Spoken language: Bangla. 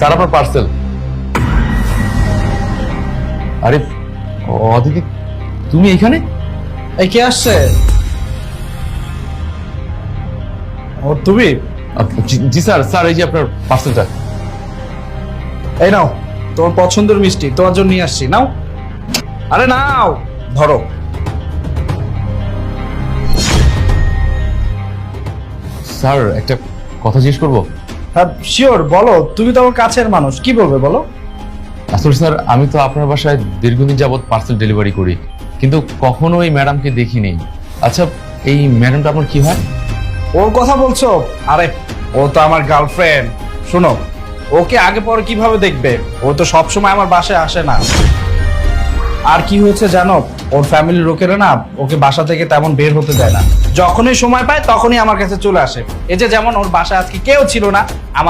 স্যার আপনার পার্সেল। আরে অদিতি, তুমি এখানে? এই কে আসছে? ও তুমি? জি স্যার, স্যার এই যে আপনার পার্সেলটা। এই নাও তোমার পছন্দের মিষ্টি, তোমার জন্য নিয়ে আসছি, নাও। আরে নাও, ধরো। স্যার একটা কথা জিজ্ঞেস করবো? হ্যাঁ শিওর, বলো। তুমি তো আমার কাছের মানুষ, কি বলবে বলো। আসলে স্যার আমি তো আপনার বাসায় দীর্ঘদিন যাবৎ পার্সেল ডেলিভারি করি, কিন্তু কখনো এই ম্যাডামকে দেখিনি। আচ্ছা, এই ম্যাডামটা আপনার কি হয়? ওর কথা বলছো? আরে ও তো আমার গার্লফ্রেন্ড। শোনো, ওকে আগে পরে কিভাবে দেখবে? ও তো সবসময় আমার বাসায় আসে না। আর কি হয়েছে জানো, ওর ফ্যামিলির লোকেরা না ওকে বাসা থেকে তেমন বের হতে দেয় না। যখনই সময় পায় তখনই আমার কাছে চলে আসে। এই যে যেমন ওর বাসায় আজকে কেউ ছিল না, আমার